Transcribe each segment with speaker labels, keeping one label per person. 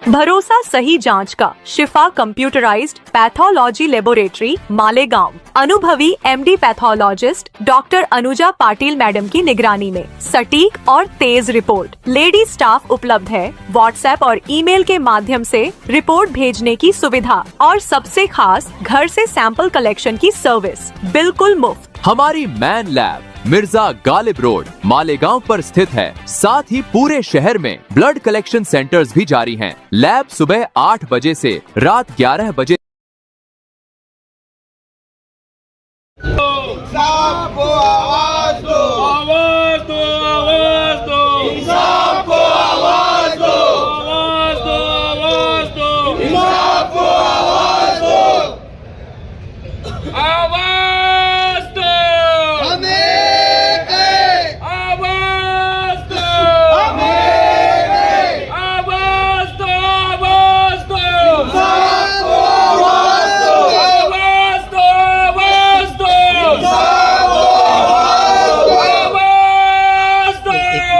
Speaker 1: भरोसा सही जांच का शिफा कंप्यूटराइज्ड पैथोलॉजी लेबोरेटरी मालेगांव अनुभवी MD pathologist doctor Anuja Patil madam की निगरानी में सटीक और तेज रिपोर्ट। लेडी स्टाफ उपलब्ध है। व्हाट्सएप और ईमेल के माध्यम से रिपोर्ट भेजने की सुविधा और सबसे खास घर से सैंपल कलेक्शन की सर्विस बिल्कुल मुफ्त।
Speaker 2: हमारी man lab Mirza Ghalib road Malegaon पर स्थित है। साथ ही पूरे शहर में ब्लड कलेक्शन सेंटर्स भी जारी हैं। लैब सुबह 8 बजे से रात 11 बजे।
Speaker 3: इंसाफ को आवाज दो, आवाज दो, आवाज दो, इंसाफ को आवाज दो, आवाज दो, आवाज दो, इंसाफ को आवाज दो, आवाज दो, हमें आवाज दो, हमें आवाज दो, आवाज दो, इंसाफ को आवाज दो, आवाज दो, आवाज दो, इंसाफ को आवाज दो, हम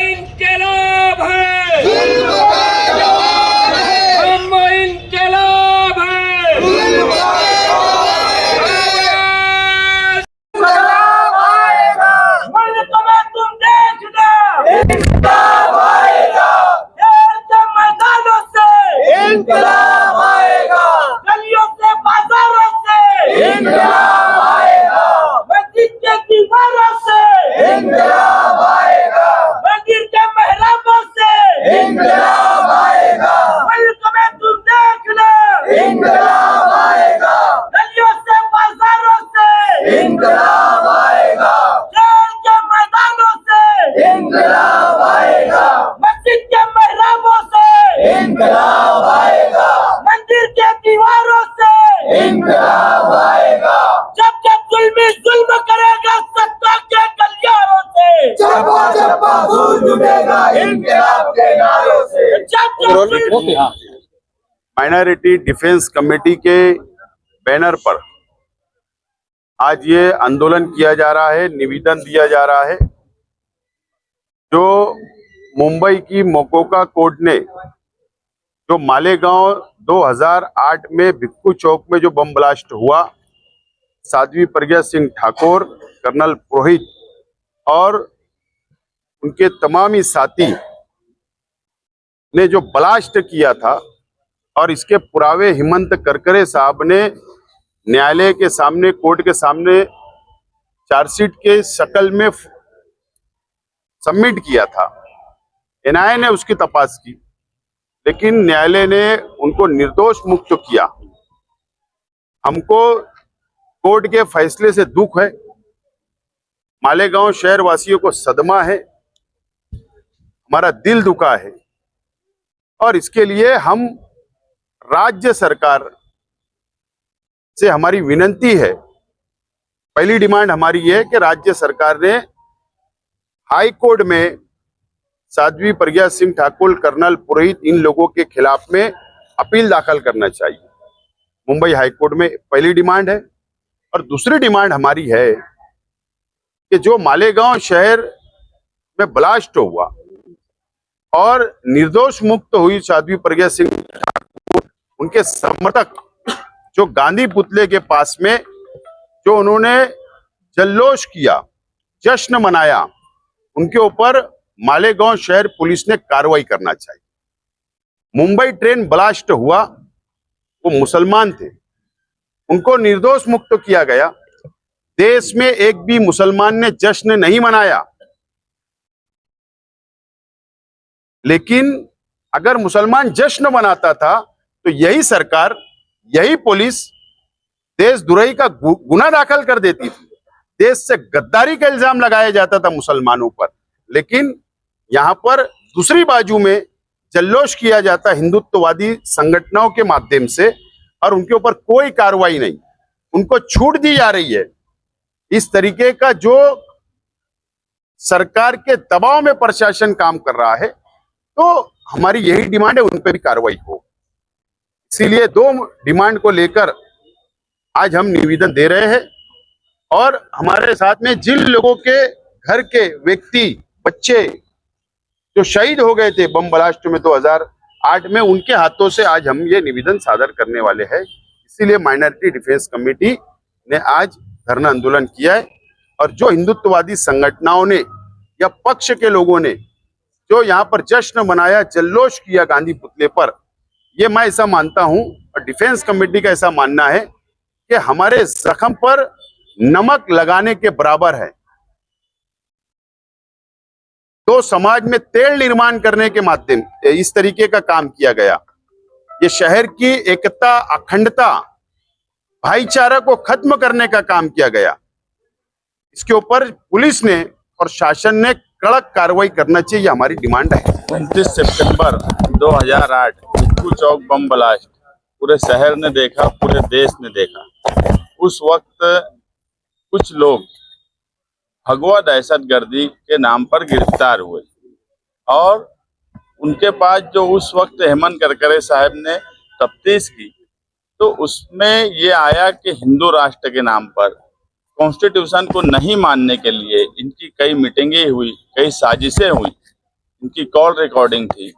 Speaker 3: इनकलाब है, जुल्म का जवाब है, हम इनकलाब है, जुल्म का जवाब है। इंकलाब आएगा, मुल्क में तुम देखना, इंकलाब आएगा, खेल के मैदानों से, इंकलाब आएगा, गलियों से बाजारों से, इंकलाब आएगा, मस्जिद के दीवारों से, इंकलाब आएगा, मंदिर के मेहराबों से, इंकलाब आएगा, मुल्क में तुम देखना, इंकलाब आएगा, गलियों से बाजारों से, इंकलाब आएगा, खेल के मैदानों से, इंकलाब आएगा, मस्जिद के मेहराबों से, इंकलाब आएगा, मंदिर के दीवारों से, इंकलाब आएगा, जब जब जुल्मी जुल्म करेगा सत्ता के गलियारों से, चप्पा चप्पा गूंज उठेगा इंकलाब के नारों से, जब जब जुल्मी
Speaker 4: माइनॉरिटी डिफेंस कमेटी के बैनर पर आज ये आंदोलन किया जा रहा है, निवेदन दिया जा रहा है। जो मुंबई की मोकोका कोर्ट ने जो मालेगांव 2008 में भिक्खू चौक में जो बम ब्लास्ट हुआ, साध्वी प्रज्ञा सिंह ठाकुर, कर्नल पुरोहित और उनके तमाम ही साथी ने जो ब्लास्ट किया था, और इसके पुरावे हेमंत करकरे साहब ने न्यायालय के सामने, कोर्ट के सामने चार्जशीट के शक्ल में सबमिट किया था। एनआईए ने उसकी तपास की, लेकिन न्यायालय ने उनको निर्दोष मुक्त किया। हमको कोर्ट के फैसले से दुख है, मालेगांव शहर वासियों को सदमा है, हमारा दिल दुखा है, और इसके लिए हम राज्य सरकार से हमारी विनती है। पहली डिमांड हमारी है कि राज्य सरकार ने हाई कोर्ट में साध्वी प्रज्ञा सिंह ठाकुर, कर्नल पुरोहित, इन लोगों के खिलाफ में अपील दाखिल करना चाहिए मुंबई हाई कोर्ट में। पहली डिमांड है। और दूसरी डिमांड हमारी है कि जो मालेगांव शहर में ब्लास्ट हुआ और निर्दोष मुक्त हुई साध्वी प्रज्ञा सिंह ठाकुर, उनके समर्थक जो गांधी पुतले के पास में जो उन्होंने जल्लोष किया, जश्न मनाया, उनके ऊपर मालेगांव शहर पुलिस ने कार्रवाई करना चाहिए। मुंबई ट्रेन ब्लास्ट हुआ, वो मुसलमान थे, उनको निर्दोष मुक्त किया गया। देश में एक भी मुसलमान ने जश्न नहीं मनाया। लेकिन अगर मुसलमान जश्न मनाता था तो यही सरकार, यही पुलिस देशद्रोही का गुना दाखिल कर देती थी। देश से गद्दारी का इल्जाम लगाया जाता था मुसलमानों पर। लेकिन यहां पर दूसरी बाजू में जल्लोष किया जाता हिंदुत्ववादी संगठनों के माध्यम से, और उनके ऊपर कोई कार्रवाई नहीं, उनको छूट दी जा रही है। इस तरीके का जो सरकार के दबाव में प्रशासन काम कर रहा है, तो हमारी यही डिमांड है, उन पर भी कार्रवाई हो। इसीलिए दो डिमांड को लेकर आज हम निवेदन दे रहे हैं। और हमारे साथ में जिन लोगों के घर के व्यक्ति, बच्चे जो शहीद हो गए थे बम ब्लास्ट में 2008 में, उनके हाथों से आज हम ये निवेदन सादर करने वाले हैं। इसीलिए माइनॉरिटी डिफेंस कमेटी ने आज धरना आंदोलन किया है। और जो हिंदुत्ववादी संगठनों ने या पक्ष के लोगों ने जो यहाँ पर जश्न मनाया, जल्लोष किया गांधी पुतले पर, ये मैं ऐसा मानता हूं और डिफेंस कमेटी का ऐसा मानना है कि हमारे जख्म पर नमक लगाने के बराबर है। तो समाज में तेल निर्माण करने के माध्यम इस तरीके का काम किया गया। ये शहर की एकता, अखंडता, भाईचारा को खत्म करने का काम किया गया। इसके ऊपर पुलिस ने और शासन ने कड़क कार्रवाई करना चाहिए, हमारी डिमांड है।
Speaker 5: 29 सितंबर 2008 इक्कू चौक बम ब्लास्ट पूरे शहर ने देखा, पूरे देश ने देखा। उस वक्त कुछ लोग भगवा दहशतगर्दी के नाम पर गिरफ्तार हुए और उनके पास जो उस वक्त हेमंत करकरे साहब ने तफ्तीश की, तो उसमें ये आया कि हिंदू राष्ट्र के नाम पर कॉन्स्टिट्यूशन को नहीं मानने के लिए इनकी कई मीटिंगें हुई, कई साजिशें हुई, इनकी कॉल रिकॉर्डिंग थी।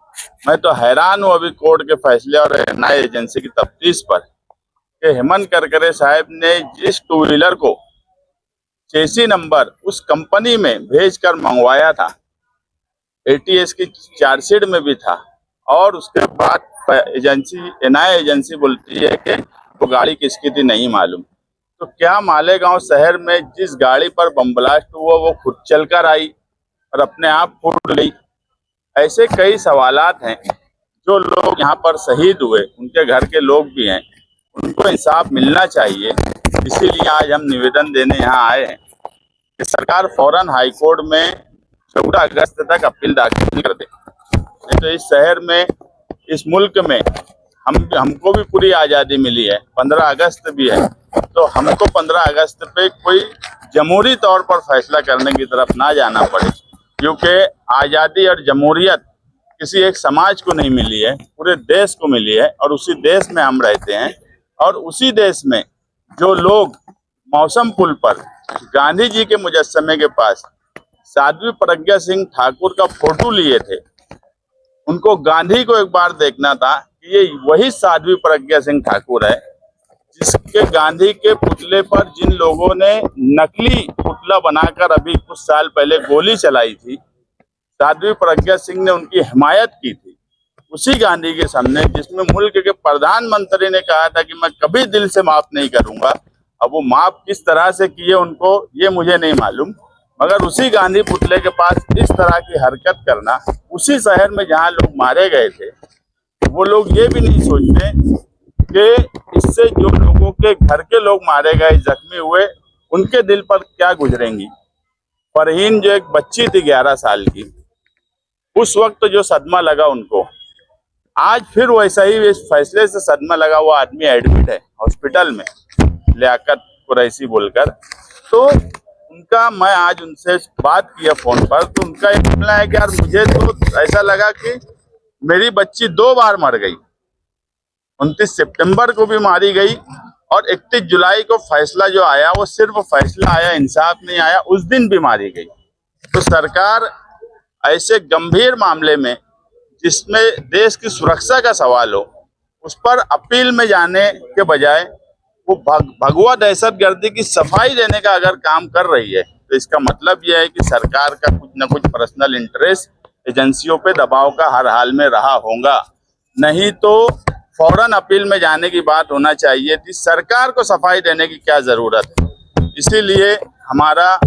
Speaker 5: मैं तो हैरान हूँ अभी कोर्ट के फैसले और एनआईए एजेंसी की तफ्तीश पर कि हेमंत करकरे साहब ने जिस टू व्हीलर को चेसी नंबर उस कंपनी में भेजकर मंगवाया था, एटीएस की चार्जशीट में भी था, और उसके बाद एजेंसी एनआईए एजेंसी बोलती है कि वो गाड़ी किसकी थी नहीं मालूम। तो क्या मालेगांव शहर में जिस गाड़ी पर बम ब्लास्ट हुआ वो खुद चलकर आई और अपने आप फूट गई? ऐसे कई सवालात हैं। जो लोग यहाँ पर शहीद हुए उनके घर के लोग भी हैं, उनको इंसाफ मिलना चाहिए। इसीलिए आज हम निवेदन देने यहाँ आए हैं कि सरकार फौरन हाईकोर्ट में 14 अगस्त तक अपील दाखिल कर दे। नहीं तो इस शहर में, इस मुल्क में हमको भी पूरी आज़ादी मिली है, 15 अगस्त भी है, तो हमको 15 अगस्त पे कोई जमहूरी तौर पर फैसला करने की तरफ ना जाना पड़े, क्योंकि आज़ादी और जमहूरियत किसी एक समाज को नहीं मिली है, पूरे देश को मिली है और उसी देश में हम रहते हैं। और उसी देश में जो लोग मौसम पुल पर गांधी जी के मुजस्समे के पास साध्वी प्रज्ञा सिंह ठाकुर का फोटो लिए थे, उनको गांधी को एक बार देखना था कि ये वही साध्वी प्रज्ञा सिंह ठाकुर है जिसके गांधी के पुतले पर जिन लोगों ने नकली पुतला बनाकर अभी कुछ साल पहले गोली चलाई थी, साध्वी प्रज्ञा सिंह ने उनकी हिमायत की थी। उसी गांधी के सामने, जिसमें मुल्क के प्रधानमंत्री ने कहा था कि मैं कभी दिल से माफ नहीं करूंगा, अब वो माफ किस तरह से किए उनको ये मुझे नहीं मालूम, मगर उसी गांधी पुतले के पास इस तरह की हरकत करना, उसी शहर में जहां लोग मारे गए थे, वो लोग ये भी नहीं सोचते कि इससे जो लोगों के घर के लोग मारे गए, जख्मी हुए, उनके दिल पर क्या गुजरेंगी। फरहीन जो एक बच्ची थी 11 साल की, उस वक्त जो सदमा लगा उनको, आज फिर वैसा ही इस फैसले से सदमा लगा हुआ आदमी एडमिट है हॉस्पिटल में, लियाकत कुरैशी बोलकर। तो उनका, मैं आज उनसे बात किया फोन पर, तो उनका ये कहना है कि यार मुझे तो ऐसा लगा कि मेरी बच्ची 2 बार मर गई। 29 सितंबर को भी मारी गई और 31 जुलाई को फैसला जो आया वो सिर्फ फैसला आया, इंसाफ नहीं आया, उस दिन भी मारी गई। तो सरकार ऐसे गंभीर मामले में जिसमें देश की सुरक्षा का सवाल हो, उस पर अपील में जाने के बजाय वो भगवा दहशतगर्दी की सफाई देने का अगर काम कर रही है, तो इसका मतलब यह है कि सरकार का कुछ न कुछ पर्सनल इंटरेस्ट एजेंसियों पे दबाव का हर हाल में रहा होगा। नहीं तो फौरन अपील में जाने की बात होना चाहिए थी। सरकार को सफाई देने की क्या जरूरत है। इसीलिए हमारा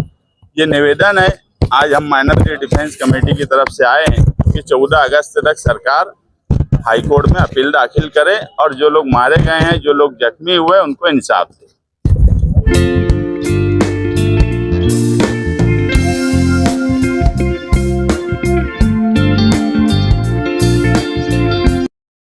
Speaker 5: ये निवेदन है, आज हम माइनॉरिटी डिफेंस कमेटी की तरफ से आए हैं कि 14 अगस्त तक सरकार हाईकोर्ट में अपील दाखिल करे और जो लोग मारे गए हैं, जो लोग जख्मी हुए, उनको इंसाफ दे।